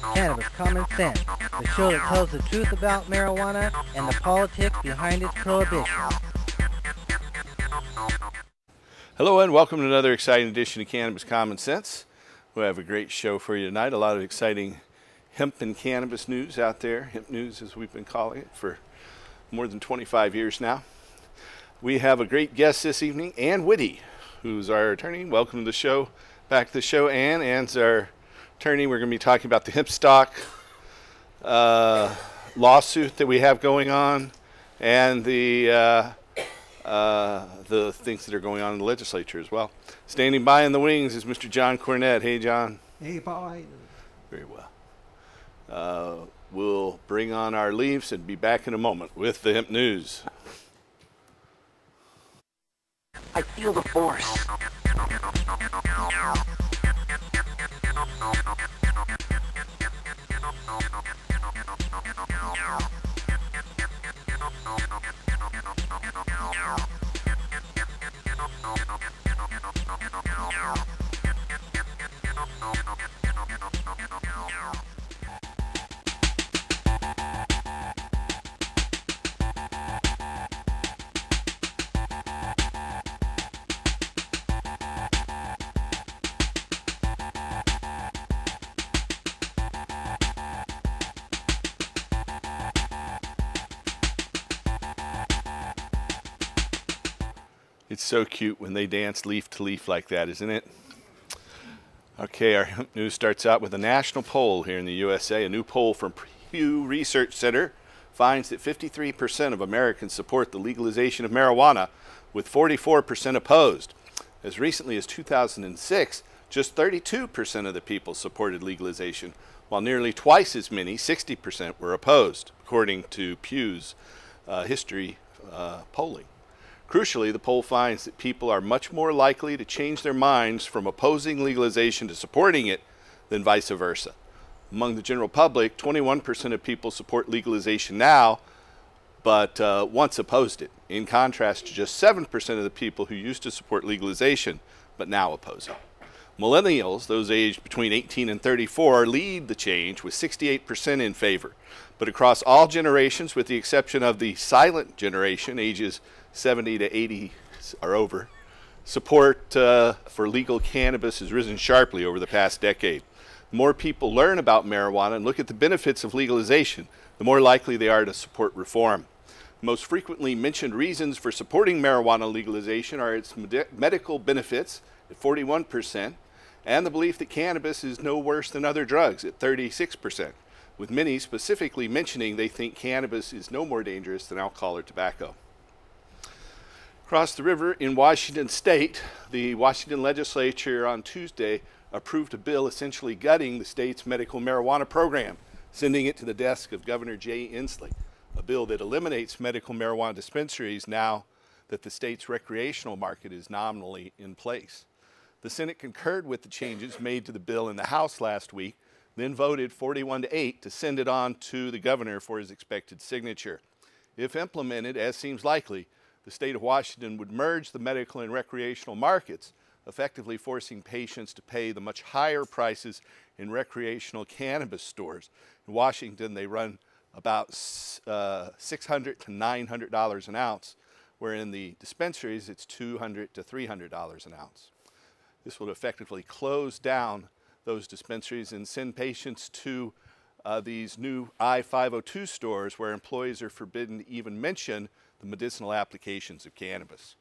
Cannabis Common Sense, the show that tells the truth about marijuana and the politics behind its prohibition. Hello and welcome to another exciting edition of Cannabis Common Sense. We have a great show for you tonight. A lot of exciting hemp and cannabis news out there. Hemp news, as we've been calling it for more than 25 years now. We have a great guest this evening, Ann Whitty, who's our attorney. Welcome to the show. Back to the show, Ann. Ann's our attorney. We're going to be talking about the hemp stock lawsuit that we have going on and the things that are going on in the legislature as well. Standing by in the wings is Mr. John Cornett. Hey, John. Hey, boy. Very well. We'll bring on our leaves and be back in a moment with the hemp news. I feel the force. It's so cute when they dance leaf to leaf like that, isn't it? Okay, our hemp news starts out with a national poll here in the USA. A new poll from Pew Research Center finds that 53% of Americans support the legalization of marijuana, with 44% opposed. As recently as 2006, just 32% of the people supported legalization, while nearly twice as many, 60%, were opposed, according to Pew's history polling. Crucially, the poll finds that people are much more likely to change their minds from opposing legalization to supporting it than vice versa. Among the general public, 21% of people support legalization now, but once opposed it, in contrast to just 7% of the people who used to support legalization, but now oppose it. Millennials, those aged between 18 and 34, lead the change with 68% in favor. But across all generations, with the exception of the silent generation, ages 70 to 80 or over, support for legal cannabis has risen sharply over the past decade. The more people learn about marijuana and look at the benefits of legalization, the more likely they are to support reform. The most frequently mentioned reasons for supporting marijuana legalization are its medical benefits at 41%, and the belief that cannabis is no worse than other drugs at 36%, with many specifically mentioning they think cannabis is no more dangerous than alcohol or tobacco. Across the river in Washington State, the Washington legislature on Tuesday approved a bill essentially gutting the state's medical marijuana program, sending it to the desk of Governor Jay Inslee, a bill that eliminates medical marijuana dispensaries now that the state's recreational market is nominally in place. The Senate concurred with the changes made to the bill in the House last week, then voted 41-8 to send it on to the governor for his expected signature. If implemented, as seems likely, the state of Washington would merge the medical and recreational markets, effectively forcing patients to pay the much higher prices in recreational cannabis stores. In Washington, they run about $600 to $900 an ounce, where in the dispensaries, it's $200 to $300 an ounce. This will effectively close down those dispensaries and send patients to these new I-502 stores where employees are forbidden to even mention the medicinal applications of cannabis.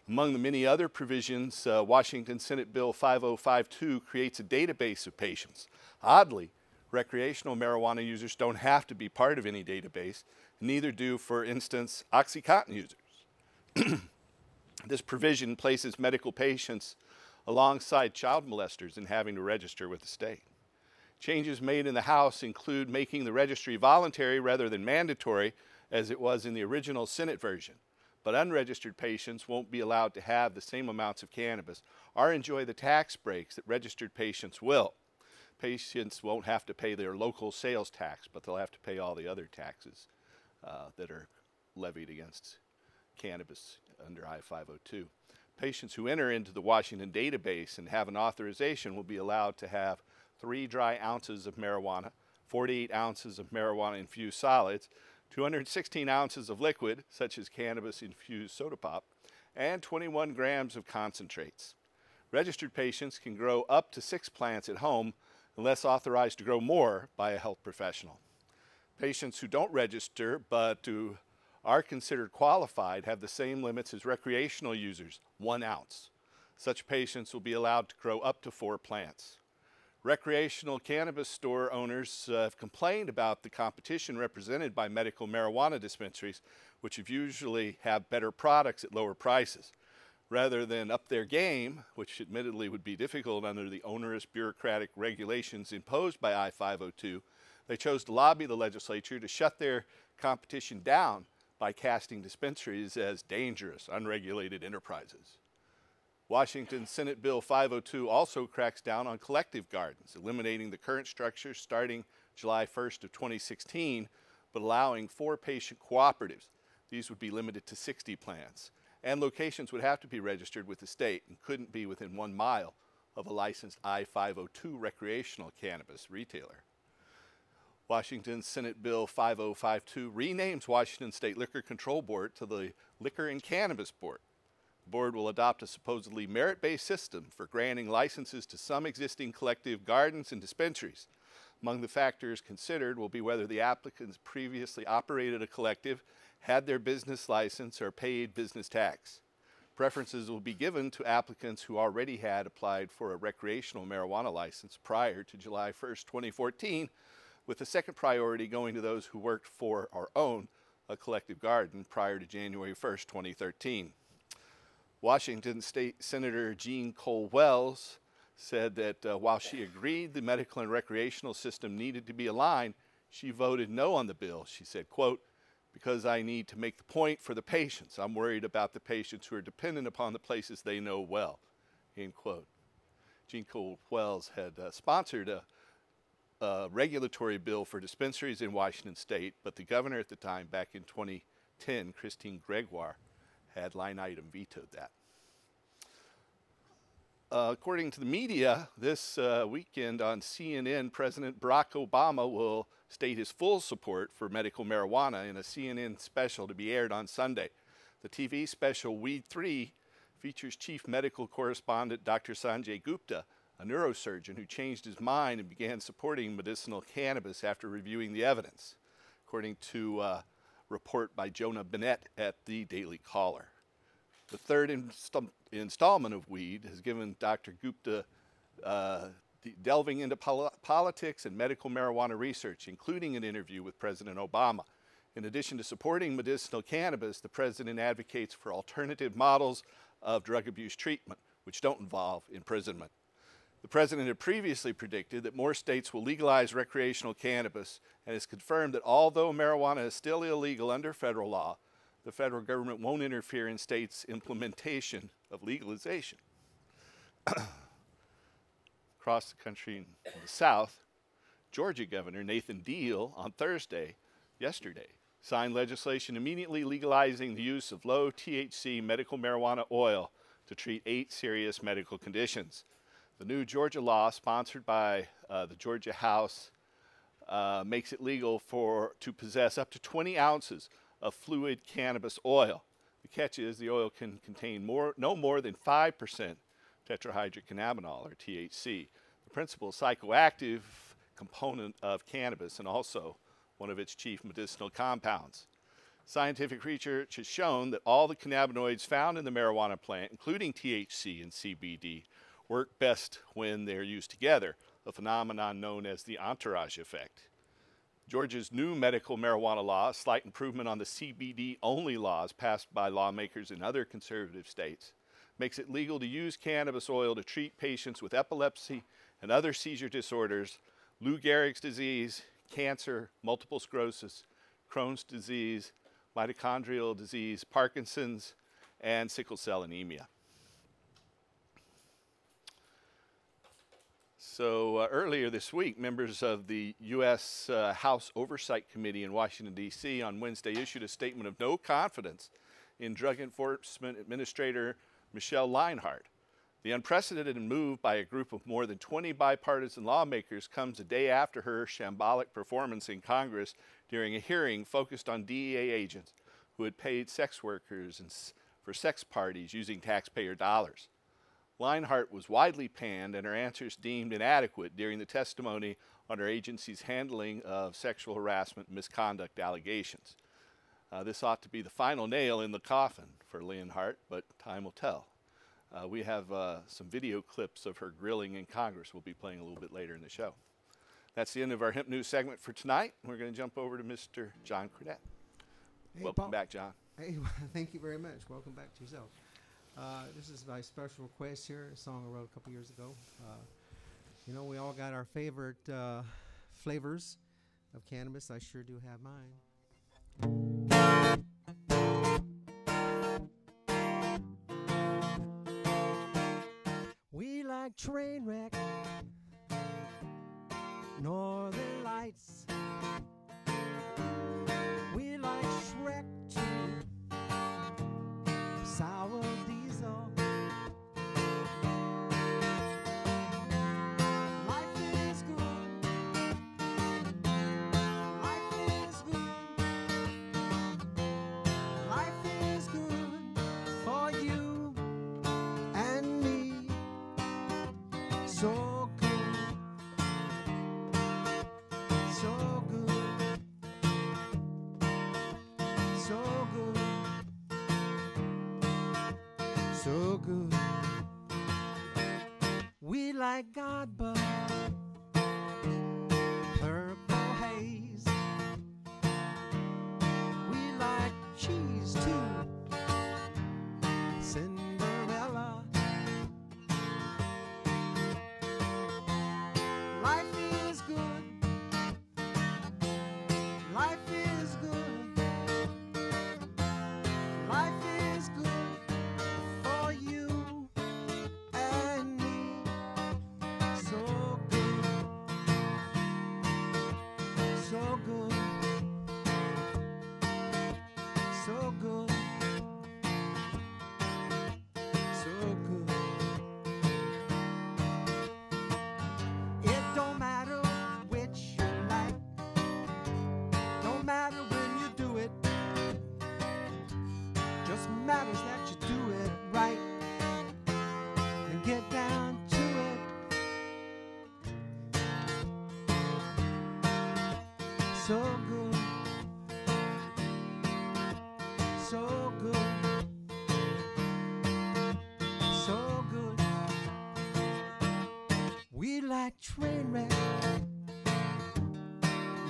Among the many other provisions, Washington Senate Bill 5052 creates a database of patients. Oddly, recreational marijuana users don't have to be part of any database, neither do, for instance, OxyContin users. This provision places medical patients alongside child molesters in having to register with the state. Changes made in the House include making the registry voluntary rather than mandatory, as it was in the original Senate version. But unregistered patients won't be allowed to have the same amounts of cannabis or enjoy the tax breaks that registered patients will. Patients won't have to pay their local sales tax, but they'll have to pay all the other taxes that are levied against cannabis under I-502. Patients who enter into the Washington database and have an authorization will be allowed to have 3 dry ounces of marijuana 48 ounces of marijuana-infused solids, 216 ounces of liquid, such as cannabis-infused soda pop, and 21 grams of concentrates. Registered patients can grow up to 6 plants at home unless authorized to grow more by a health professional. Patients who don't register but who are considered qualified have the same limits as recreational users, 1 ounce. Such patients will be allowed to grow up to 4 plants. Recreational cannabis store owners have complained about the competition represented by medical marijuana dispensaries, which usually have better products at lower prices. Rather than up their game, which admittedly would be difficult under the onerous bureaucratic regulations imposed by I-502, they chose to lobby the legislature to shut their competition down by casting dispensaries as dangerous, unregulated enterprises. Washington Senate Bill 502 also cracks down on collective gardens, eliminating the current structure starting July 1st of 2016, but allowing 4 patient cooperatives. These would be limited to 60 plants, and locations would have to be registered with the state and couldn't be within 1 mile of a licensed I-502 recreational cannabis retailer. Washington Senate Bill 5052 renames Washington State Liquor Control Board to the Liquor and Cannabis Board. The board will adopt a supposedly merit-based system for granting licenses to some existing collective gardens and dispensaries. Among the factors considered will be whether the applicants previously operated a collective, had their business license, or paid business tax. Preferences will be given to applicants who already had applied for a recreational marijuana license prior to July 1st, 2014, with the second priority going to those who worked for or own a collective garden prior to January 1st, 2013. Washington State Senator Jean Cole Wells said that while she agreed the medical and recreational system needed to be aligned, she voted no on the bill. She said, quote, "Because I need to make the point for the patients. I'm worried about the patients who are dependent upon the places they know well," end quote. Jean Cole Wells had sponsored a regulatory bill for dispensaries in Washington State, but the governor at the time, back in 2010, Christine Gregoire, had line item vetoed that. According to the media, this weekend on CNN, President Barack Obama will state his full support for medical marijuana in a CNN special to be aired on Sunday. The TV special, Weed 3, features Chief Medical Correspondent Dr. Sanjay Gupta, a neurosurgeon who changed his mind and began supporting medicinal cannabis after reviewing the evidence, according to a report by Jonah Bennett at the Daily Caller. The third installment of Weed has given Dr. Gupta delving into politics and medical marijuana research, including an interview with President Obama. In addition to supporting medicinal cannabis, the president advocates for alternative models of drug abuse treatment, which don't involve imprisonment. The president had previously predicted that more states will legalize recreational cannabis and has confirmed that although marijuana is still illegal under federal law, the federal government won't interfere in states' implementation of legalization. Across the country in the South, Georgia Governor Nathan Deal on yesterday, signed legislation immediately legalizing the use of low THC medical marijuana oil to treat 8 serious medical conditions. The new Georgia law, sponsored by the Georgia House, makes it legal to possess up to 20 ounces of fluid cannabis oil. The catch is the oil can contain no more than 5% tetrahydrocannabinol, or THC, the principal psychoactive component of cannabis and also one of its chief medicinal compounds. Scientific research has shown that all the cannabinoids found in the marijuana plant, including THC and CBD, work best when they're used together, a phenomenon known as the entourage effect. Georgia's new medical marijuana law, a slight improvement on the CBD-only laws passed by lawmakers in other conservative states, makes it legal to use cannabis oil to treat patients with epilepsy and other seizure disorders, Lou Gehrig's disease, cancer, multiple sclerosis, Crohn's disease, mitochondrial disease, Parkinson's, and sickle cell anemia. So earlier this week, members of the U.S. House Oversight Committee in Washington, D.C. on Wednesday issued a statement of no confidence in Drug Enforcement Administrator Michelle Linehardt. The unprecedented move by a group of more than 20 bipartisan lawmakers comes a day after her shambolic performance in Congress during a hearing focused on DEA agents who had paid sex workers for sex parties using taxpayer dollars. Leinhart was widely panned and her answers deemed inadequate during the testimony on her agency's handling of sexual harassment and misconduct allegations. This ought to be the final nail in the coffin for Leinhart, but time will tell. We have some video clips of her grilling in Congress we'll be playing a little bit later in the show. That's the end of our Hemp News segment for tonight. We're going to jump over to Mr. John Cornett. Hey, Welcome Paul. back, John. Hey, thank you very much. Welcome back to yourself. This is my special request here, a song I wrote a couple years ago. You know, we all got our favorite flavors of cannabis. I sure do have mine. We like train wreck, northern lights. We like Shrek too, sour diesel. Life is good. Life is good. Life is good for you and me. So good. So good. So good. So good. We like God, but purple haze. We like cheese too. Cinderella. Life is good. Life is good. Life is good for you and me. So good. So good. So good. So good. It don't matter which you like. Don't matter when you do it. Just matters that you do it right and get down to it. So good. So good. So good. We like train wreck,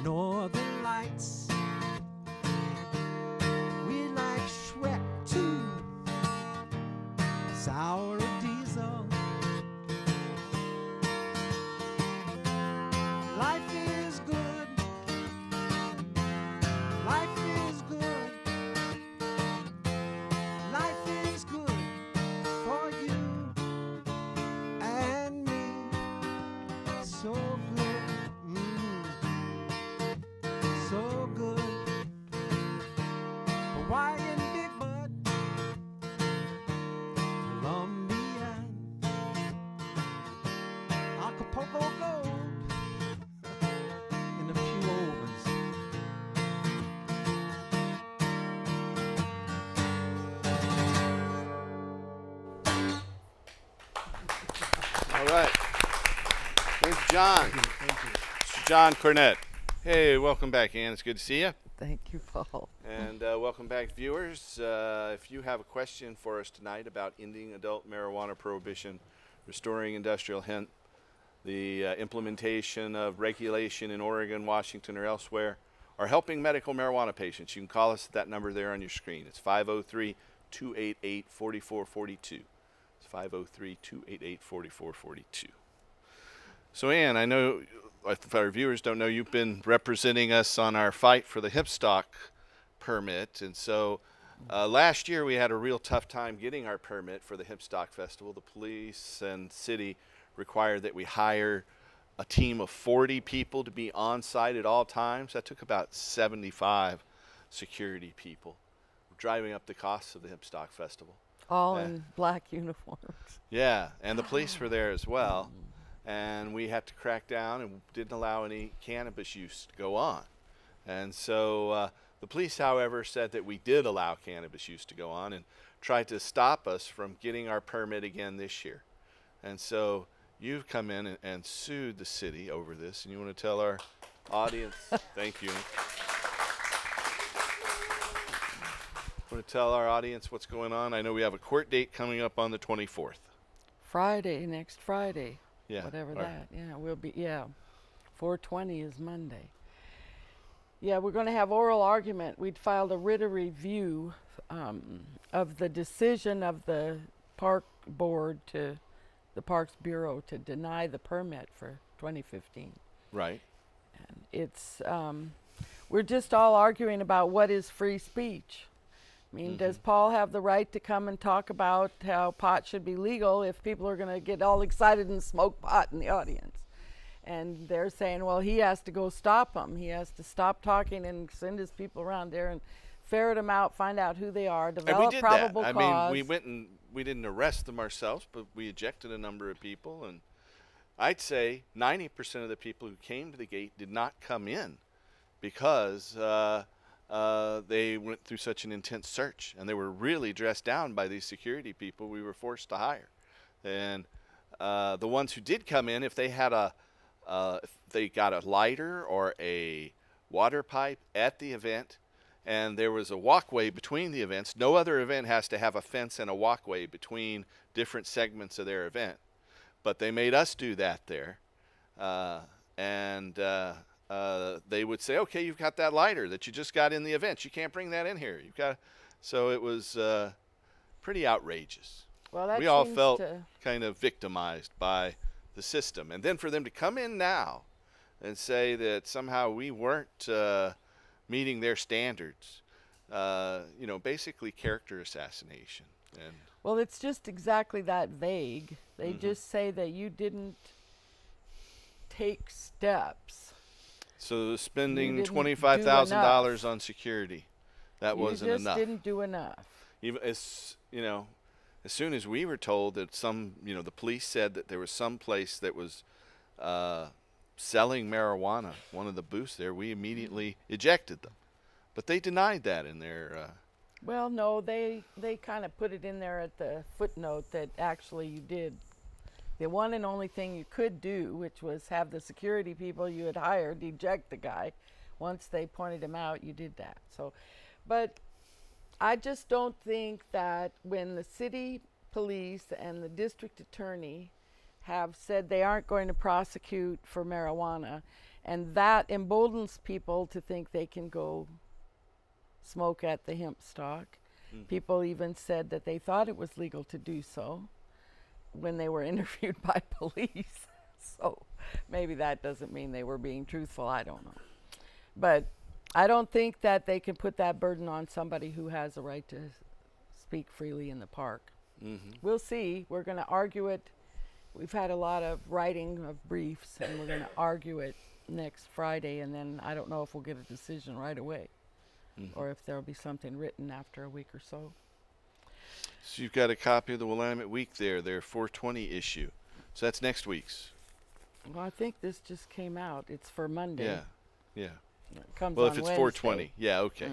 northern lights. We like Shrek too, sour diesel. Life is good. Life is good. Life is good for you and me. So good. So good. Hawaiian Big Bud, Colombian, Acapulco Gold, in the few ovens. All right. Thanks, John. Thank you. Mr. John Cornett. Hey, welcome back, Ann. It's good to see you. Thank you, Paul. And welcome back, viewers. If you have a question for us tonight about ending adult marijuana prohibition, restoring industrial hemp, the implementation of regulation in Oregon, Washington, or elsewhere, or helping medical marijuana patients, you can call us at that number there on your screen. It's 503-288-4442. It's 503-288-4442. So, Ann, I know if our viewers don't know, you've been representing us on our fight for the hemp stock permit. And so last year we had a real tough time getting our permit for the hemp stock festival. The police and city required that we hire a team of 40 people to be on site at all times. That took about 75 security people, driving up the costs of the hemp stock festival. All in black uniforms. Yeah, and the police were there as well. And we had to crack down and didn't allow any cannabis use to go on. And so the police, however, said that we did allow cannabis use to go on and tried to stop us from getting our permit again this year. And so you've come in and sued the city over this, and you want to tell our audience, thank you. Want to tell our audience what's going on? I know we have a court date coming up on the 24th. Friday, next Friday. Yeah. Whatever that. Yeah, we'll be, 4/20 is Monday. Yeah, we're going to have oral argument. We'd filed a writ of review of the decision of the park board to the Parks Bureau to deny the permit for 2015. Right. And it's, we're just all arguing about what is free speech. I mean, does Paul have the right to come and talk about how pot should be legal if people are going to get all excited and smoke pot in the audience? And they're saying, well, he has to go stop them. He has to stop talking and send his people around there and ferret them out, find out who they are, develop probable cause. I mean, we went and we didn't arrest them ourselves, but we ejected a number of people. And I'd say 90% of the people who came to the gate did not come in because they went through such an intense search, and they were really dressed down by these security people we were forced to hire. And the ones who did come in, if they had if they got a lighter or a water pipe at the event, and there was a walkway between the events, no other event has to have a fence and a walkway between different segments of their event. But they made us do that there. They would say, okay, you've got that lighter that you just got in the event. You can't bring that in here. You've got. So it was pretty outrageous. Well, that we all felt kind of victimized by the system. And then for them to come in now and say that somehow we weren't meeting their standards, basically character assassination. And well, it's just exactly that vague. They just say that you didn't take steps. So spending $25,000 on security, that wasn't enough. You just didn't do enough. Even as soon as we were told that the police said that there was some place that was selling marijuana, one of the booths there, we immediately ejected them. But they denied that in their. Well, no, they kind of put it in there at the footnote that actually you did. The one and only thing you could do, which was have the security people you had hired eject the guy. Once they pointed him out, you did that. So, but I just don't think that when the city police and the district attorney have said they aren't going to prosecute for marijuana, and that emboldens people to think they can go smoke at the hemp stock. People even said that they thought it was legal to do so when they were interviewed by police. So maybe that doesn't mean they were being truthful. I don't know. But I don't think that they can put that burden on somebody who has a right to speak freely in the park. We'll see. We're going to argue it. We've had a lot of writing of briefs, and we're going to argue it next Friday, and then I don't know if we'll get a decision right away or if there'll be something written after a week or so. So you've got a copy of the Willamette Week there, their 420 issue. So that's next week's. Well, I think this just came out. It's for Monday. Yeah. It comes well, on if it's Wednesday. 420, yeah, okay.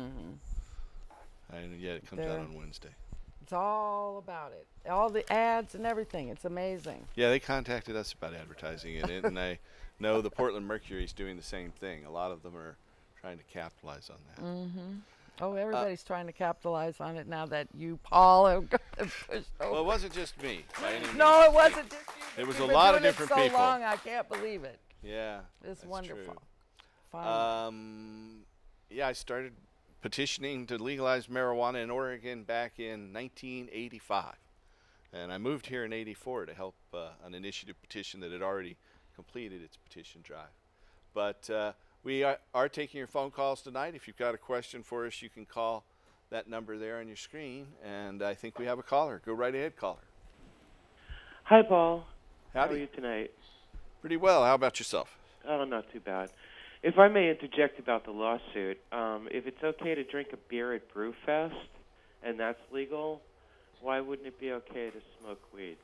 It comes out on Wednesday. It's all about it. All the ads and everything. It's amazing. Yeah, they contacted us about advertising in it, and I know the Portland Mercury is doing the same thing. A lot of them are trying to capitalize on that. Oh, everybody's trying to capitalize on it now that you, Paul, have got to push over. Well, it wasn't just me. By any means. No, it wasn't just you. It was a You've been lot of doing different it so people. long, I can't believe it. Yeah, It's that's wonderful. true. Fine. I started petitioning to legalize marijuana in Oregon back in 1985. And I moved here in 84 to help an initiative petition that had already completed its petition drive. But we are taking your phone calls tonight. If you've got a question for us, you can call that number there on your screen. And I think we have a caller. Go right ahead, caller. Hi, Paul. Howdy. How are you tonight? Pretty well. How about yourself? Oh, not too bad. If I may interject about the lawsuit, if it's okay to drink a beer at Brewfest, and that's legal, Why wouldn't it be okay to smoke weed?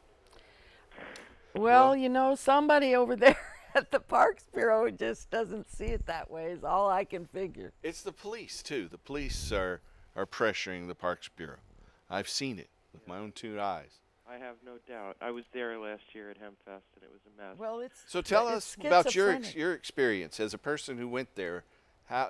Well, you know, somebody over there at the Parks Bureau just doesn't see it that way, is all I can figure. It's the police, too. The police are pressuring the Parks Bureau. I've seen it with my own 2 eyes. I have no doubt. I was there last year at Hempfest, and it was a mess. Well, it's So tell it's us about schizophrenic. your experience as a person who went there.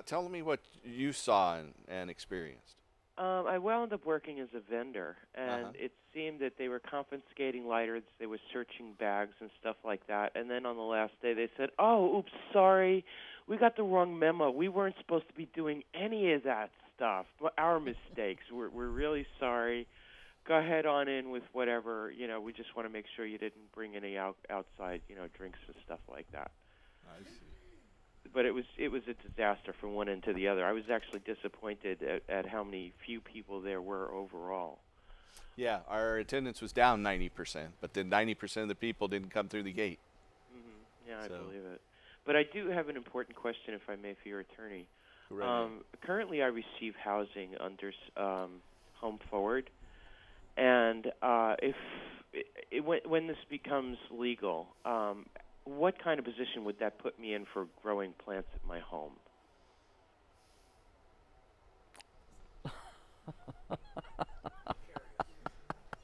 Tell me what you saw and experienced. I wound up working as a vendor, and Uh-huh. it seemed that they were confiscating lighters, they were searching bags and stuff like that. And then on the last day, they said, "Oh, oops, sorry, we got the wrong memo. We weren't supposed to be doing any of that stuff. Our mistakes. We're really sorry. Go ahead on in with whatever. You know, we just want to make sure you didn't bring any outside, drinks and stuff like that." I see. But it was a disaster from one end to the other. I was actually disappointed at how many few people there were overall. Yeah, our attendance was down 90%, but then 90% of the people didn't come through the gate. Mm-hmm. Yeah, I So- believe it. But I do have an important question, if I may, for your attorney. Go right ahead. Currently, I receive housing under Home Forward, and when this becomes legal, what kind of position would that put me in for growing plants at my home?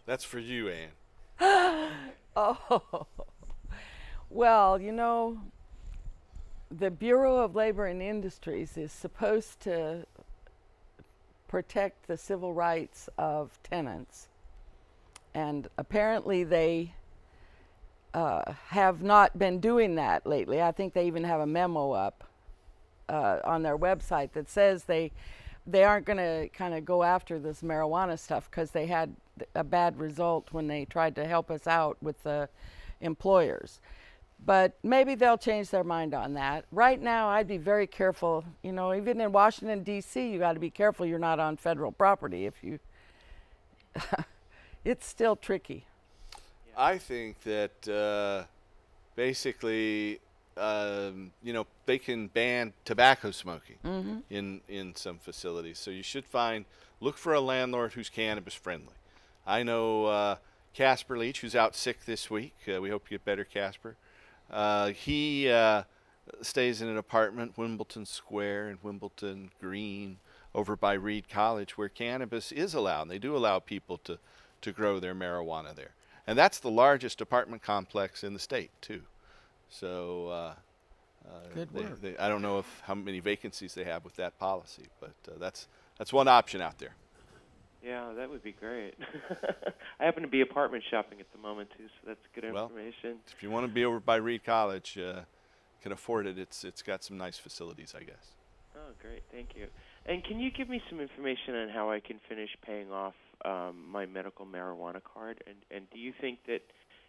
That's for you, Ann. Oh, well, you know, the Bureau of Labor and Industries is supposed to protect the civil rights of tenants, and apparently they have not been doing that lately. I think they even have a memo up on their website that says they aren't going to kind of go after this marijuana stuff because they had a bad result when they tried to help us out with the employers. But maybe they'll change their mind on that. Right now, I'd be very careful. You know, even in Washington, D.C., you got to be careful you're not on federal property. If you, it's still tricky. I think that basically, they can ban tobacco smoking in some facilities. So you should look for a landlord who's cannabis friendly. I know Casper Leach, who's out sick this week. We hope you get better, Casper. He stays in an apartment, Wimbledon Square and Wimbledon Green, over by Reed College, where cannabis is allowed. And they do allow people to grow their marijuana there. And that's the largest apartment complex in the state, too. So Good work. I don't know how many vacancies they have with that policy, but that's one option out there. Yeah, that would be great. I happen to be apartment shopping at the moment, too, so that's good information. If you want to be over by Reed College, can afford it. It's got some nice facilities, I guess. Oh, great. Thank you. And can you give me some information on how I can finish paying off my medical marijuana card? And do you think that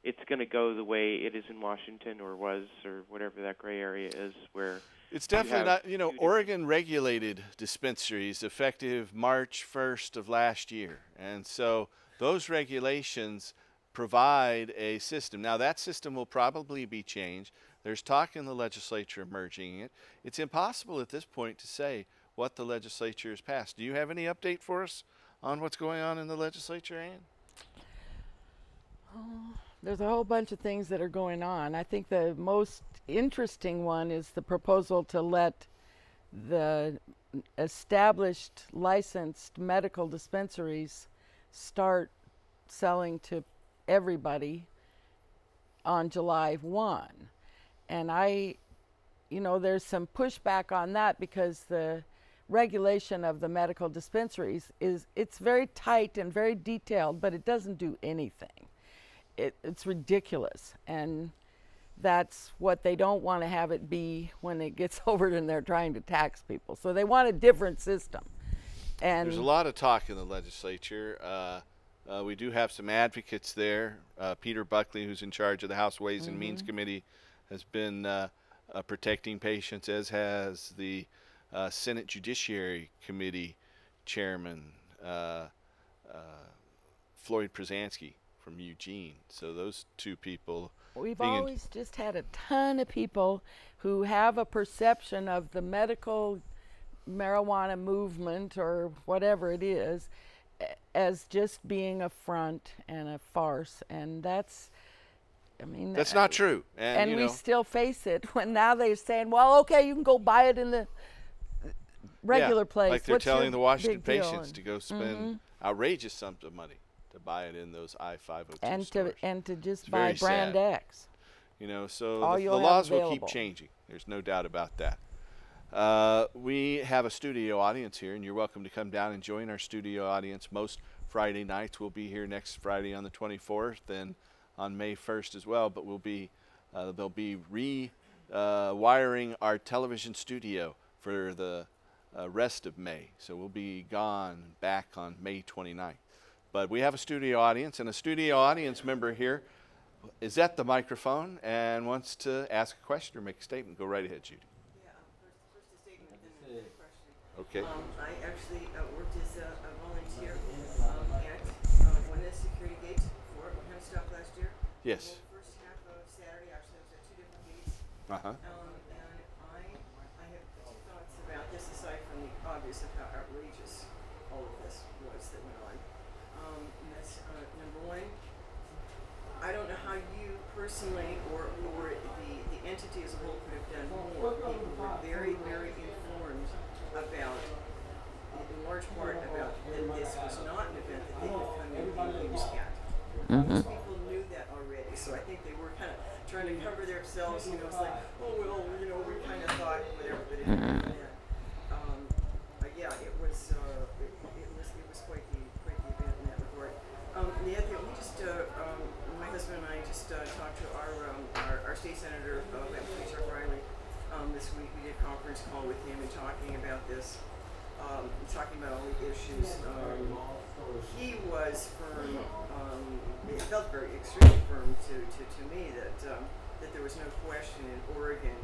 it's going to go the way it is in Washington or was or whatever that gray area is where it's definitely not, Oregon regulated dispensaries effective March 1st of last year. And so those regulations provide a system. Now that system will probably be changed. There's talk in the legislature of merging it. It's impossible at this point to say what the legislature has passed. Do you have any update for us on what's going on in the legislature, Ann? Oh, there's a whole bunch of things that are going on. I think the most interesting one is the proposal to let the established licensed medical dispensaries start selling to everybody on July 1. And there's some pushback on that because the regulation of the medical dispensaries it's very tight and very detailed, but it doesn't do anything. It's ridiculous, and that's what they don't want to have it be when it gets over and they're trying to tax people. So they want a different system. And there's a lot of talk in the legislature. We do have some advocates there. Peter Buckley, who's in charge of the House Ways and Means Committee, has been protecting patients, as has the Senate Judiciary Committee Chairman, Floyd Przansky from Eugene. So those two people. We've always just had a ton of people who have a perception of the medical marijuana movement or whatever it is as just being a front and a farce, and that's, I mean, That's not true. And, you we know, still face it when now they're saying, well, okay, you can go buy it in the regular place. like they're What's your telling the Washington big deal? patients to go spend outrageous sums of money to buy it in those I-502 and stores. to just It's buy very brand sad. X. You know, so All the you'll have laws will keep available. changing. There's no doubt about that. We have a studio audience here, and you're welcome to come down and join our studio audience. Most Friday nights we'll be here next Friday on the 24th and on May 1st as well, but we'll be they'll be wiring our television studio for the rest of May. So we'll be gone back on May 29th. But we have a studio audience, and a studio audience member here is at the microphone and wants to ask a question or make a statement. Go right ahead, Judy. Yeah, first a statement, then a question. Okay. I actually worked as a volunteer at one of the security gates for Hemstock last year. Yes. The first half of Saturday, actually, I was at 2 different gates. Uh-huh. And I have two thoughts about this, aside from the obvious of how outrageous all of this was that went on. And that's number one. I don't know how you personally or the entity as a whole could have done more. People were very, very informed about, in large part, about that this was not an event that they could come in and use at. Most people knew that already, so I think they were kind of trying to cover themselves. You know, it's like, oh well, you know, we kind of thought whatever, but it didn't happen. Yeah, it was quite the event in that regard. The other thing, we just my husband and I just talked to our state senator, Chuck Riley, this week. We did a conference call with him and talking about this, talking about all the issues. He was firm. It felt very extremely firm to me that there was no question in Oregon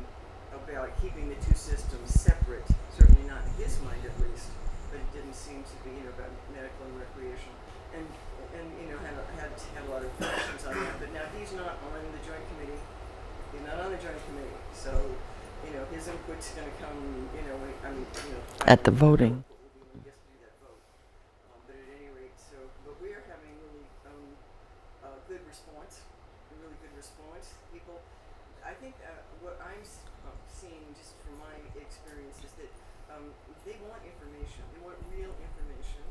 about keeping the two systems separate. Certainly not in his mind, at least. But it didn't seem to be, about medical and recreational. And had a lot of questions on that. But now he's not on the joint committee. He's not on the joint committee. So, his input's going to come. At the voting. When he gets to do that vote. But at any rate, but we are having really good response. Really good response. People, I think what I'm seeing just from my experience is that they want information. They want real information.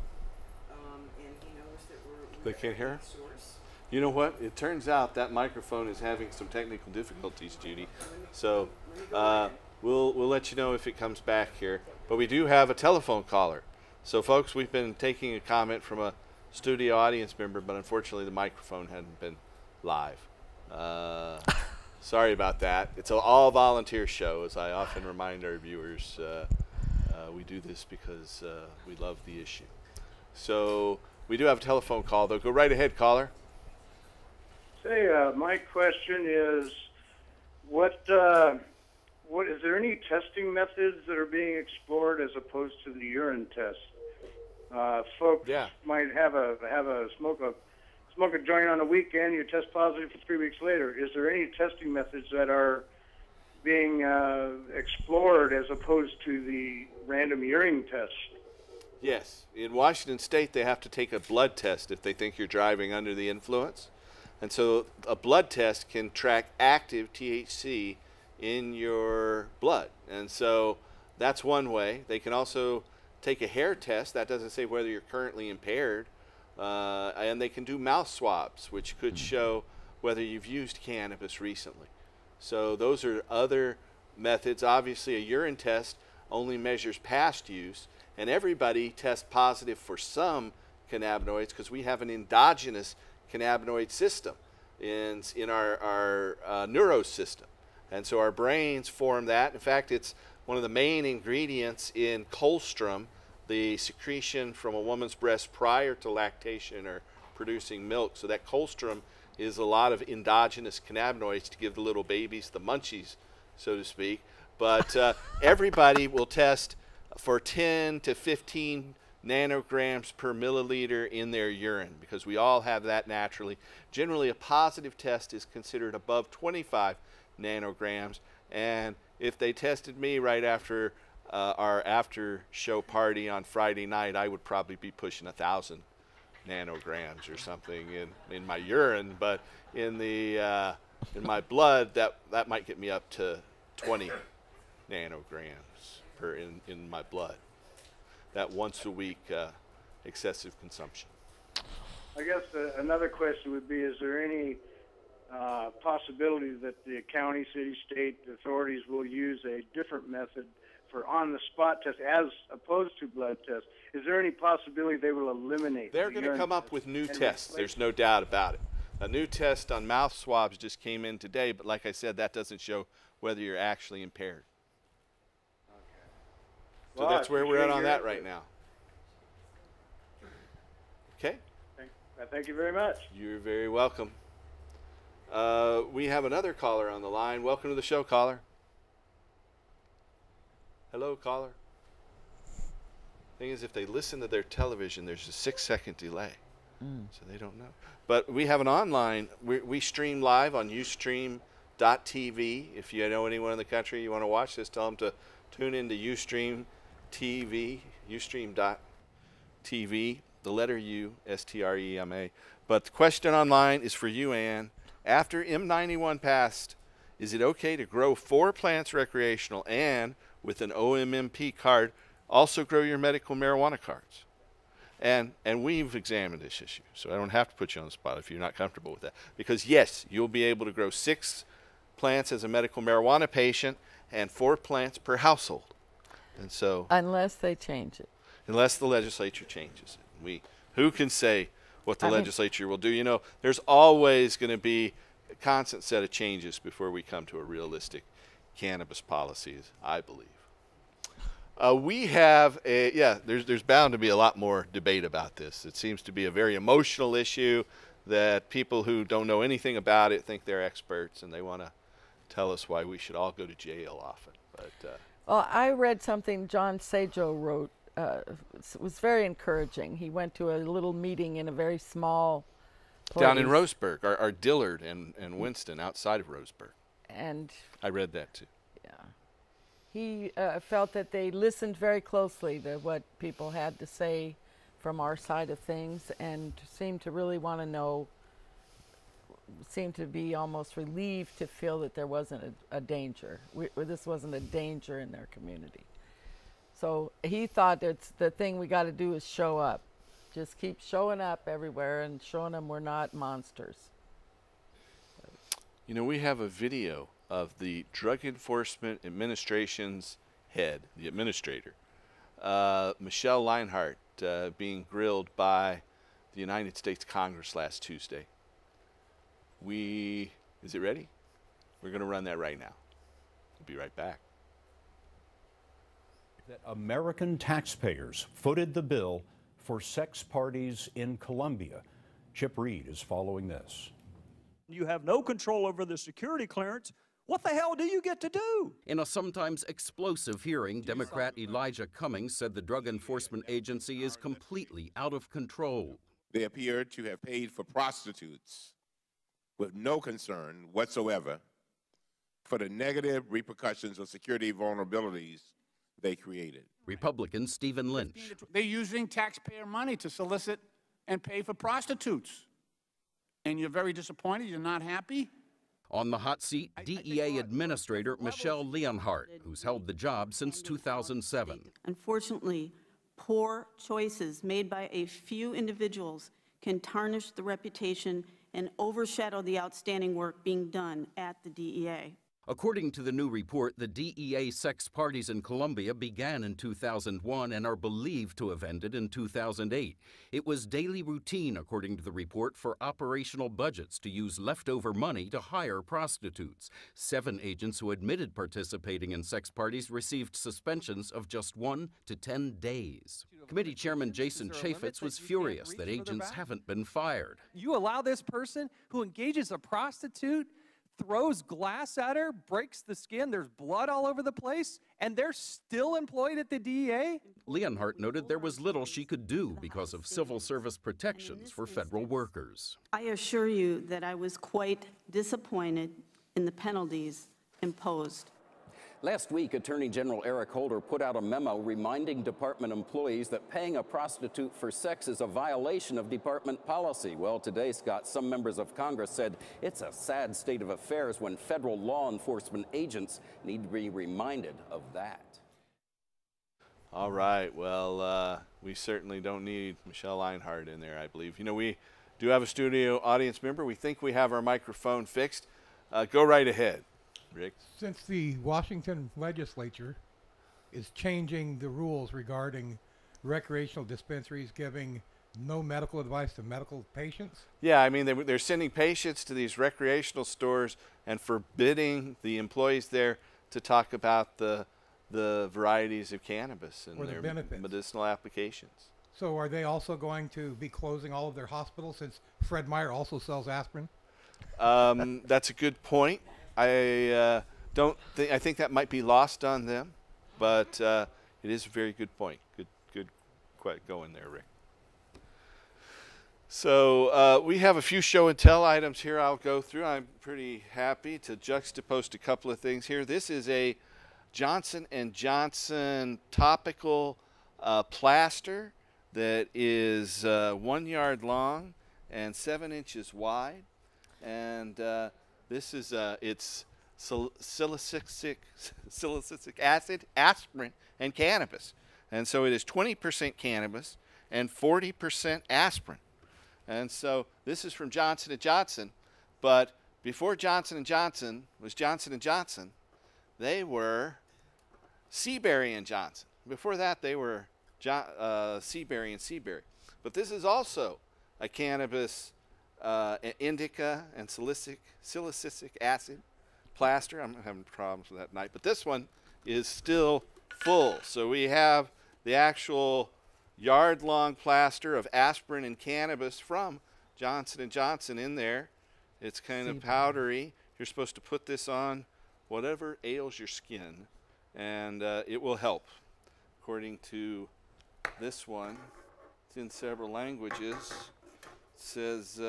And he knows that They can't hear her? source. You know what? It turns out that microphone is having some technical difficulties, Judy. So we'll let you know if it comes back here. But we do have a telephone caller. So folks, we've been taking a comment from a studio audience member, but unfortunately the microphone hadn't been live. Sorry about that. It's an all volunteer show, as I often remind our viewers. We do this because we love the issue. So we do have a telephone call, though. Go right ahead, caller. Say, my question is, what is there any testing methods that are being explored as opposed to the urine test? Folks might have a smoke a joint on a weekend, you test positive for 3 weeks later. Is there any testing methods that are being explored as opposed to the random urine tests? Yes. In Washington State, they have to take a blood test if they think you're driving under the influence. And so a blood test can track active THC in your blood. And so that's one way. They can also take a hair test. That doesn't say whether you're currently impaired. And they can do mouth swabs, which could show whether you've used cannabis recently. So those are other methods. Obviously, a urine test only measures past use. And everybody tests positive for some cannabinoids because we have an endogenous cannabinoid system in our neuro system. And so our brains form that. In fact, it's one of the main ingredients in colostrum, the secretion from a woman's breast prior to lactation or producing milk. So that colostrum is a lot of endogenous cannabinoids to give the little babies the munchies, so to speak. But everybody will test for 10 to 15 nanograms per milliliter in their urine because we all have that naturally. Generally, a positive test is considered above 25 nanograms. And if they tested me right after our after show party on Friday night, I would probably be pushing 1,000 nanograms or something in my urine, but in in my blood, that might get me up to 20 nanograms in my blood. That once a week excessive consumption. I guess another question would be, is there any possibility that the county, city, state authorities will use a different method for on-the-spot tests as opposed to blood tests? Is there any possibility they will eliminate? They're going to come up with new tests. There's no doubt about it. A new test on mouth swabs just came in today, but like I said, that doesn't show whether you're actually impaired. Okay. So that's where we're at on that right now. Okay. Thank you very much. You're very welcome. We have another caller on the line. Welcome to the show, caller. Hello, caller. Thing is, if they listen to their television, there's a 6-second delay, so they don't know. But we have an online. We stream live on Ustream.tv. If you know anyone in the country you want to watch this, tell them to tune into Ustream TV, Ustream.tv. The letter U, STREMA. But the question online is for you, Ann. After M91 passed, is it okay to grow 4 plants recreational and, with an OMMP card, also grow your medical marijuana cards? And we've examined this issue, so I don't have to put you on the spot if you're not comfortable with that. Because, yes, you'll be able to grow 6 plants as a medical marijuana patient and 4 plants per household. And so, unless they change it. Unless the legislature changes it. Who can say what the legislature will do? You know, there's always going to be a constant set of changes before we come to a realistic cannabis policy, I believe. We have there's bound to be a lot more debate about this. It seems to be a very emotional issue that people who don't know anything about it think they're experts, and they want to tell us why we should all go to jail often. But well, I read something John Sajo wrote. It was very encouraging. He went to a little meeting in a very small place. Down in Roseburg, or Dillard and Winston, outside of Roseburg. And I read that too. Yeah. He felt that they listened very closely to what people had to say from our side of things, and seemed to really want to know, seemed to be almost relieved to feel that there wasn't a danger, this wasn't a danger in their community. So he thought it's the thing we got to do is show up. Just keep showing up everywhere and showing them we're not monsters. You know, we have a video of the Drug Enforcement Administration's head, the administrator, Michelle Leinhart, being grilled by the United States Congress last Tuesday. Is it ready? We're going to run that right now. We'll be right back. That American taxpayers footed the bill for sex parties in Colombia. Chip Reed is following this. You have no control over the security clearance. What the hell do you get to do? In a sometimes explosive hearing, Democrat Elijah Cummings said the Drug Enforcement Agency is completely out of control. They appear to have paid for prostitutes with no concern whatsoever for the negative repercussions of security vulnerabilities they created. Republican Stephen Lynch. They're using taxpayer money to solicit and pay for prostitutes. And you're very disappointed, you're not happy? On the hot seat, DEA Administrator Michelle Leonhardt, who's held the job since 2007. Unfortunately, poor choices made by a few individuals can tarnish the reputation and overshadow the outstanding work being done at the DEA. According to the new report, the DEA sex parties in Colombia began in 2001 and are believed to have ended in 2008. It was daily routine, according to the report, for operational budgets to use leftover money to hire prostitutes. 7 agents who admitted participating in sex parties received suspensions of just 1 to 10 days. Committee Chairman Jason Chaffetz was furious that agents haven't been fired. You allow this person who engages a prostitute, throws glass at her, breaks the skin, there's blood all over the place, and they're still employed at the DEA? Leonhardt noted there was little she could do because of civil service protections for federal workers. I assure you that I was quite disappointed in the penalties imposed. Last week, Attorney General Eric Holder put out a memo reminding department employees that paying a prostitute for sex is a violation of department policy. Well, today, Scott, some members of Congress said it's a sad state of affairs when federal law enforcement agents need to be reminded of that. All right. Well, we certainly don't need Michelle Einhardt in there, I believe. You know, we do have a studio audience member. We think we have our microphone fixed. Go right ahead, Rick. Since the Washington legislature is changing the rules regarding recreational dispensaries giving no medical advice to medical patients? Yeah, I mean, they're sending patients to these recreational stores and forbidding the employees there to talk about the varieties of cannabis and Or the their benefits. medicinal applications. So are they also going to be closing all of their hospitals since Fred Meyer also sells aspirin? That's a good point. I think that might be lost on them, but it is a very good point. Good going there, Rick. So we have a few show and tell items here I'll go through. I'm pretty happy to juxtapose a couple of things here. This is a Johnson & Johnson topical plaster that is 1 yard long and 7 inches wide. And this is it's salicylic acid, aspirin, and cannabis. And so it is 20% cannabis and 40% aspirin. And so this is from Johnson & Johnson. But before Johnson & Johnson was Johnson & Johnson, they were Seabury & Johnson. Before that, they were Seabury & Seabury. But this is also a cannabis indica and salicylic acid plaster. I'm having problems with that tonight. But this one is still full. So we have the actual yard-long plaster of aspirin and cannabis from Johnson & Johnson in there. It's kind of powdery. You're supposed to put this on whatever ails your skin, and it will help. According to this one, it's in several languages. It says,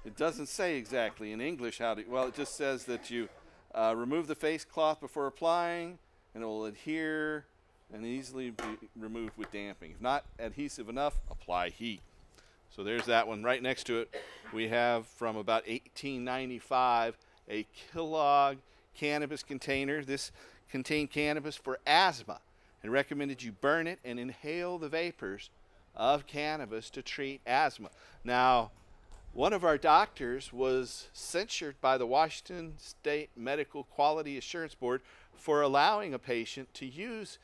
it doesn't say exactly in English how to, well, it just says that you remove the face cloth before applying, and it will adhere and easily be removed with damping. If not adhesive enough, apply heat. So there's that one. Right next to it, we have from about 1895 a Kellogg cannabis container. This contained cannabis for asthma and recommended you burn it and inhale the vapors of cannabis to treat asthma. Now, one of our doctors was censured by the Washington State Medical Quality Assurance Board for allowing a patient to use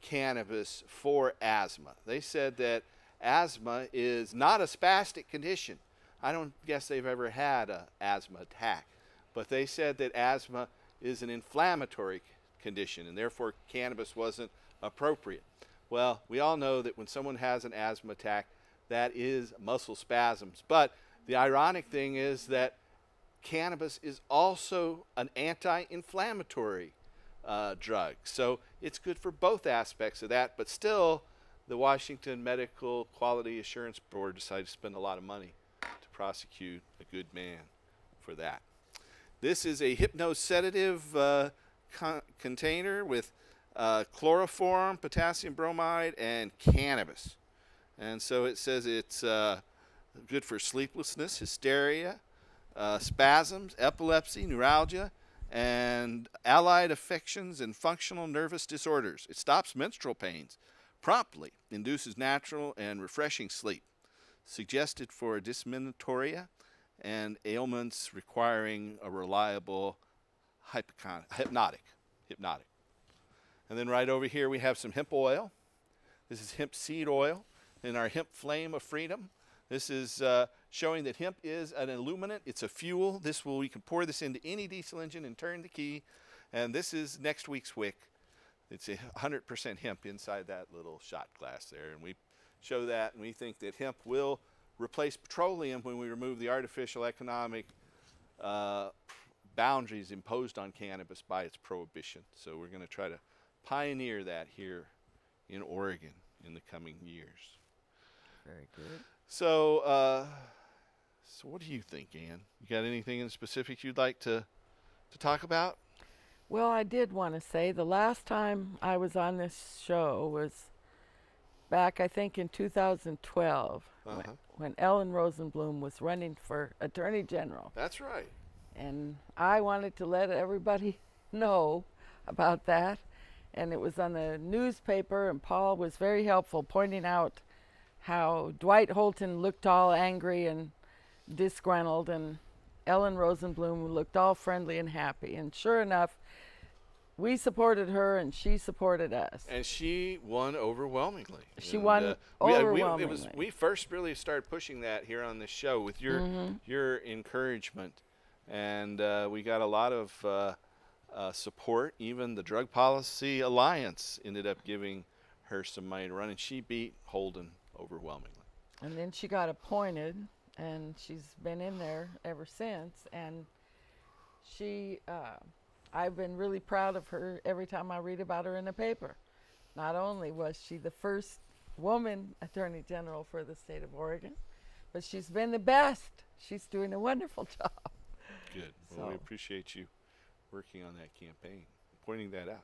cannabis for asthma. They said that asthma is not a spastic condition. I don't guess they've ever had an asthma attack, but they said that asthma is an inflammatory condition and therefore cannabis wasn't appropriate. Well, we all know that when someone has an asthma attack, that is muscle spasms. But the ironic thing is that cannabis is also an anti-inflammatory drug. So it's good for both aspects of that, but still the Washington Medical Quality Assurance Board decided to spend a lot of money to prosecute a good man for that. This is a hypnosedative container with chloroform, potassium bromide, and cannabis. And so it says it's good for sleeplessness, hysteria, spasms, epilepsy, neuralgia, and allied affections and functional nervous disorders. It stops menstrual pains promptly, induces natural and refreshing sleep, suggested for dysmenorrhea and ailments requiring a reliable hypnotic. And then right over here we have some hemp oil. This is hemp seed oil in our hemp flame of freedom. This is showing that hemp is an illuminant. It's a fuel. We can pour this into any diesel engine and turn the key. And this is next week's wick. It's 100% hemp inside that little shot glass there. And we show that, and we think that hemp will replace petroleum when we remove the artificial economic boundaries imposed on cannabis by its prohibition. So we're going to try to pioneer that here in Oregon in the coming years. Very good. So So what do you think, Ann? You got anything in specific you'd like to talk about? Well, I did want to say the last time I was on this show was back, I think, in 2012 when Ellen Rosenblum was running for Attorney General. That's right. And I wanted to let everybody know about that. And it was on the newspaper, and Paul was very helpful, pointing out how Dwight Holton looked all angry and disgruntled, and Ellen Rosenblum looked all friendly and happy. And sure enough, we supported her, and she supported us. And she won overwhelmingly. She won overwhelmingly. We first really started pushing that here on this show with your encouragement. And we got a lot of support. Even the Drug Policy Alliance ended up giving her some money to run, and she beat Holden overwhelmingly. And then she got appointed, and she's been in there ever since. And she, I've been really proud of her every time I read about her in the paper. Not only was she the first woman Attorney General for the state of Oregon, but she's been the best. She's doing a wonderful job. Good. Well, we appreciate you working on that campaign, pointing that out.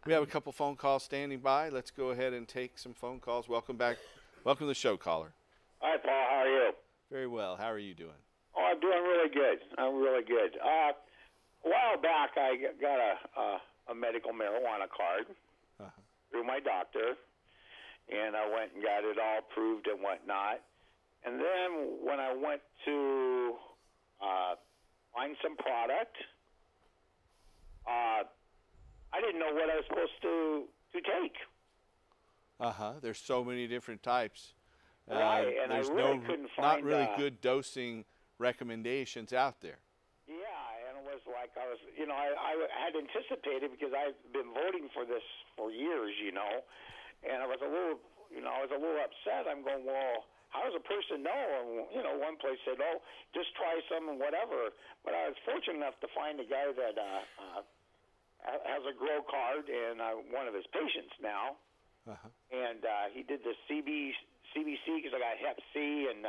We have a couple phone calls standing by. Let's go ahead and take some phone calls. Welcome back. Welcome to the show, caller. Hi, Paul. How are you? Very well. How are you doing? Oh, I'm doing really good. I'm really good. A while back, I got a medical marijuana card through my doctor, and I went and got it all approved and whatnot. And then when I went to find some product, I didn't know what I was supposed to take. There's so many different types. Right, and there's I really couldn't not find really good dosing recommendations out there. Yeah, and it was like I was, I had anticipated, because I've been voting for this for years, and I was a little, upset. I'm going, well, how does a person know? And, one place said, oh, just try some and whatever. But I was fortunate enough to find a guy that has a grow card, and one of his patients now. And he did the CBC, because I got Hep C and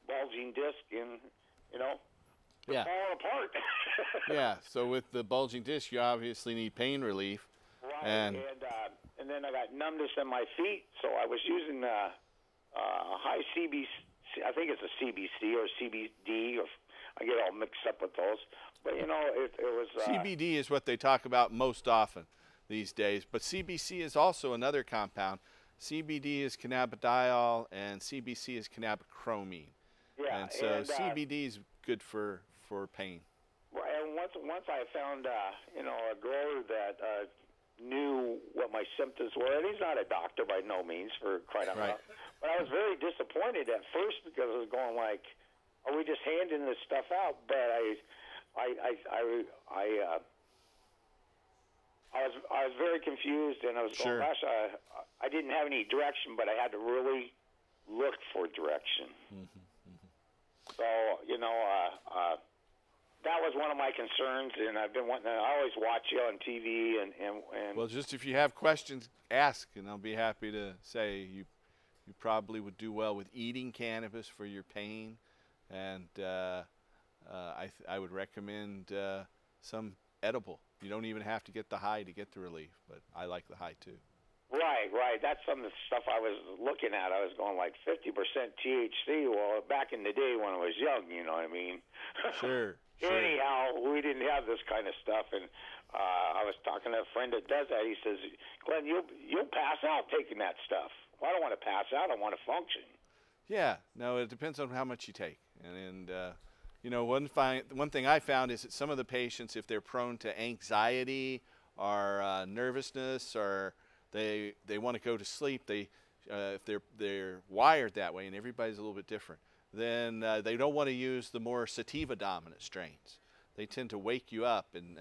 bulging disc, and, Yeah. falling apart. Yeah, so with the bulging disc, you obviously need pain relief. Right, And then I got numbness in my feet, so I was using high CBC, I think it's a CBC or CBD, or I get all mixed up with those. But, it was... CBD is what they talk about most often these days, but CBC is also another compound. CBD is cannabidiol, and CBC is cannabichromine. Yeah, and so CBD is good for pain. And once I found, a grower that knew what my symptoms were, and he's not a doctor by no means, for crying out loud. But I was very disappointed at first, because I was going like, are we just handing this stuff out? But I was very confused, and I was going, gosh, I didn't have any direction, but I had to really look for direction. So, that was one of my concerns, and I've been wanting to, I always watch you on TV, and Well, just if you have questions, ask, and I'll be happy to say you probably would do well with eating cannabis for your pain, and I would recommend some edible. You don't even have to get the high to get the relief, but I like the high too. Right. That's some of the stuff I was looking at. I was going like 50% THC. Well, back in the day when I was young, you know what I mean? Sure. Anyhow, we didn't have this kind of stuff, and I was talking to a friend that does that. He says, Glenn, you'll pass out taking that stuff. Well, I don't want to pass out. I want to function. Yeah. No, it depends on how much you take. And one thing I found is that some of the patients, if they're prone to anxiety or nervousness, or they want to go to sleep, if they're wired that way, and everybody's a little bit different, then they don't want to use the more sativa dominant strains. They tend to wake you up and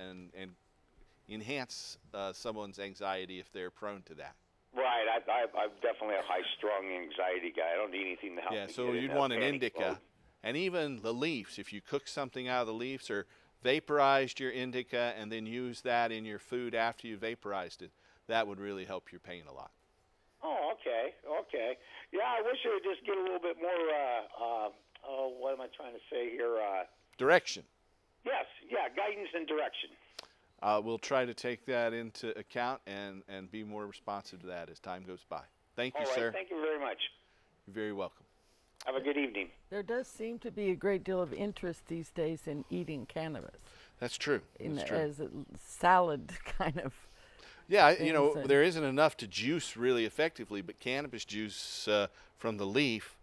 enhance someone's anxiety if they're prone to that. Right. I'm definitely a high-strung anxiety guy. I don't need anything to help me. Yeah, so you'd want an indica. And even the leaves, if you cook something out of the leaves or vaporized your indica and then use that in your food after you vaporized it, that would really help your pain a lot. Oh, okay. Yeah, I wish I would just get a little bit more what am I trying to say here? Direction. Yes, yeah, guidance and direction. We'll try to take that into account and be more responsive to that as time goes by. Thank you, All right, sir. thank you very much. You're very welcome. Have a good evening. There does seem to be a great deal of interest these days in eating cannabis. That's true. That's true. As a salad kind of. Yeah, you know, there isn't enough to juice really effectively, but cannabis juice from the leaf,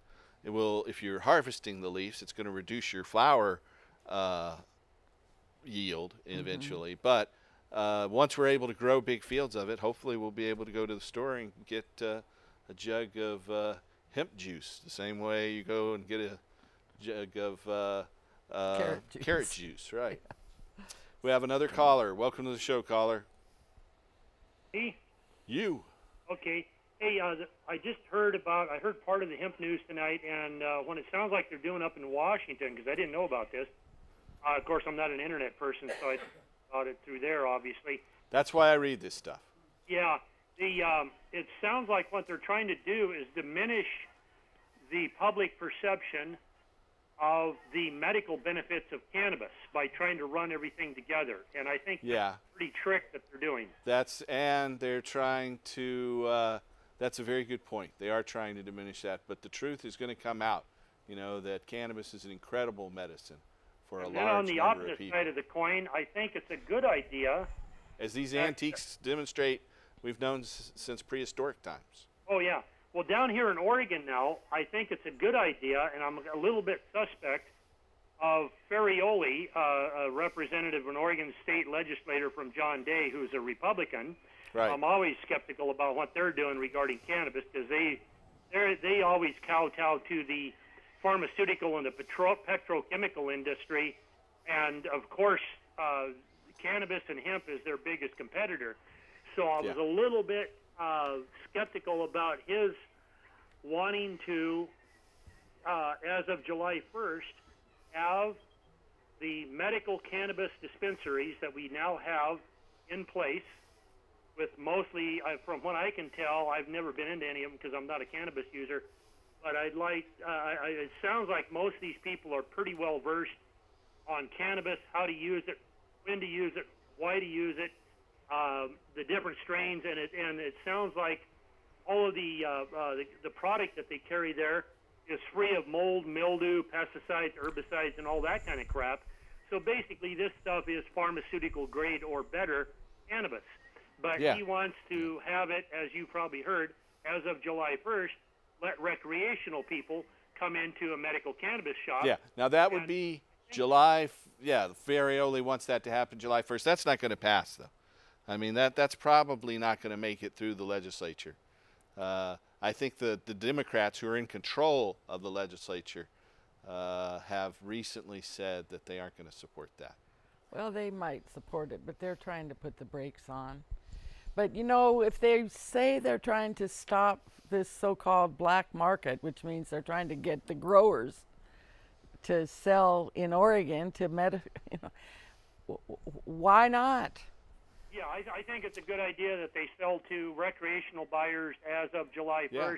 it will, if you're harvesting the leaves, it's going to reduce your flower yield eventually. But once we're able to grow big fields of it, hopefully we'll be able to go to the store and get a jug of hemp juice, the same way you go and get a jug of carrot juice, right? We have another caller. Welcome to the show, caller. Me? You. Okay. Hey, I just heard I heard part of the hemp news tonight, and when it sounds like they're doing up in Washington, because I didn't know about this. Of course, I'm not an internet person, so I thought it through there, obviously. That's why I read this stuff. Yeah. It sounds like what they're trying to do is diminish the public perception of the medical benefits of cannabis by trying to run everything together. And I think that's a pretty trick that they're doing. And they're trying to, that's a very good point. They are trying to diminish that, but the truth is going to come out, you know, that cannabis is an incredible medicine for a large number of people. And then on the opposite side of the coin, I think it's a good idea. As these antiques demonstrate, we've known since prehistoric times. Oh, yeah. Well, down here in Oregon now, I think it's a good idea, and I'm a little bit suspect of Ferrioli, a representative, an Oregon state legislator from John Day, who's a Republican. Right. I'm always skeptical about what they're doing regarding cannabis because they always kowtow to the pharmaceutical and the petrochemical industry, and of course, cannabis and hemp is their biggest competitor. So I was a little bit skeptical about his wanting to, as of July 1st, have the medical cannabis dispensaries that we now have in place with mostly, from what I can tell, I've never been into any of them because I'm not a cannabis user, but I'd like, it sounds like most of these people are pretty well versed on cannabis, how to use it, when to use it, why to use it, the different strains, and it sounds like all of the product that they carry there is free of mold, mildew, pesticides, herbicides, and all that kind of crap. So basically, this stuff is pharmaceutical grade or better cannabis. But he wants to have it, as you probably heard, as of July 1st, let recreational people come into a medical cannabis shop. Yeah. Now that would be July. Ferrioli wants that to happen July 1st. That's not going to pass, though. I mean, that's probably not going to make it through the legislature. I think the Democrats who are in control of the legislature have recently said that they aren't going to support that. Well, they might support it, but they're trying to put the brakes on. But, you know, if they say they're trying to stop this so-called black market, which means they're trying to get the growers to sell in Oregon to why not? Yeah, I think it's a good idea that they sell to recreational buyers as of July 1st.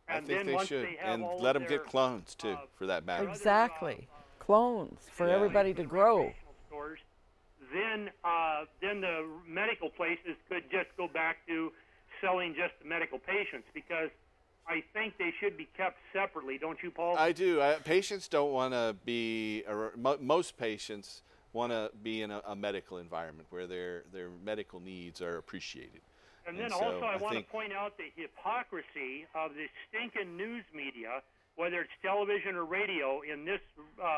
I And think then they once should. they have And all let of them their, get clones, too, for that matter. Exactly. Clones for everybody to grow. Stores, then the medical places could just go back to selling just to medical patients, because I think they should be kept separately, don't you, Paul? I do. Patients don't want to be, most patients want to be in a medical environment where their medical needs are appreciated. And then also I want to point out the hypocrisy of the stinking news media, whether it's television or radio, in this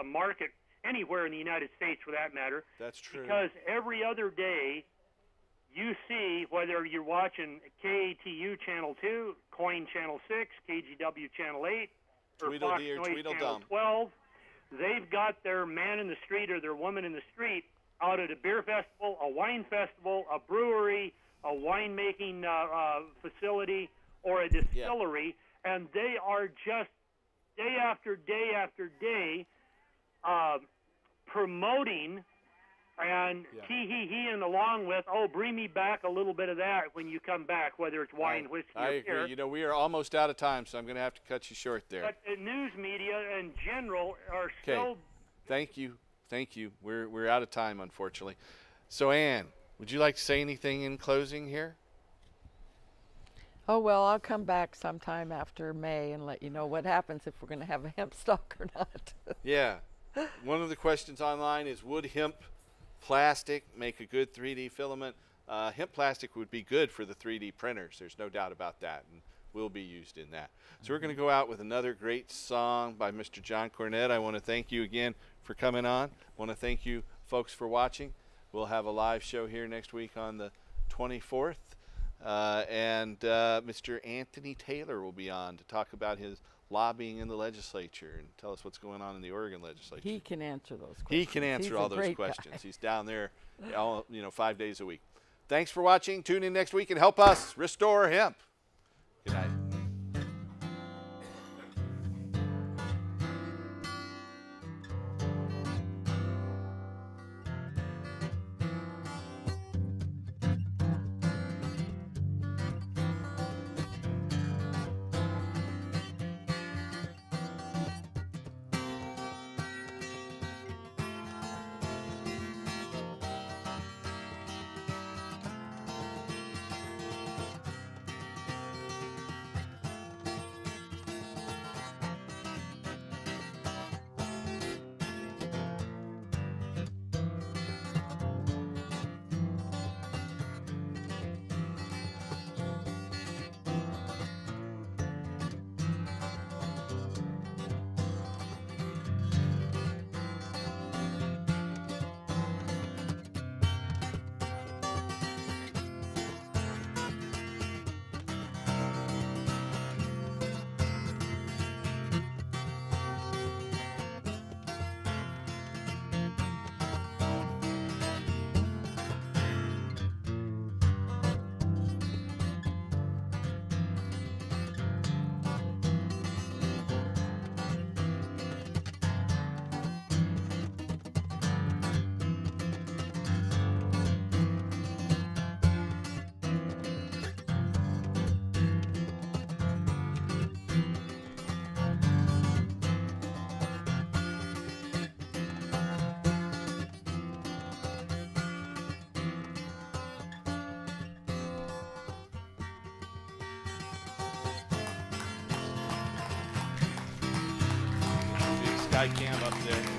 market, anywhere in the United States for that matter. That's true. Because every other day you see, whether you're watching KATU Channel 2, Coin Channel 6, KGW Channel 8, or Fox Noise Channel 12, they've got their man in the street or their woman in the street out at a beer festival, a wine festival, a brewery, a winemaking facility, or a distillery, and they are just day after day after day promoting And tee-hee-heeing along with, oh, bring me back a little bit of that when you come back, whether it's wine, whiskey, I or agree. beer. You know, we are almost out of time, so I'm going to have to cut you short there. But the news media in general are Okay. so... Thank you. Thank you. We're out of time, unfortunately. So, Ann, would you like to say anything in closing here? Oh, well, I'll come back sometime after May and let you know what happens if we're going to have a hemp stock or not. Yeah. One of the questions online is, would hemp plastic make a good 3D filament? Hemp plastic would be good for the 3D printers. There's no doubt about that, and will be used in that. So we're going to go out with another great song by Mr. John Cornette. I want to thank you again for coming on. I want to thank you folks for watching. We'll have a live show here next week on the 24th. And Mr. Anthony Taylor will be on to talk about his lobbying in the legislature and tell us what's going on in the Oregon legislature. He can answer those questions. He can answer He's all a those great questions. guy. He's down there, 5 days a week. Thanks for watching. Tune in next week and help us restore hemp. Good night. Big sky cam up there.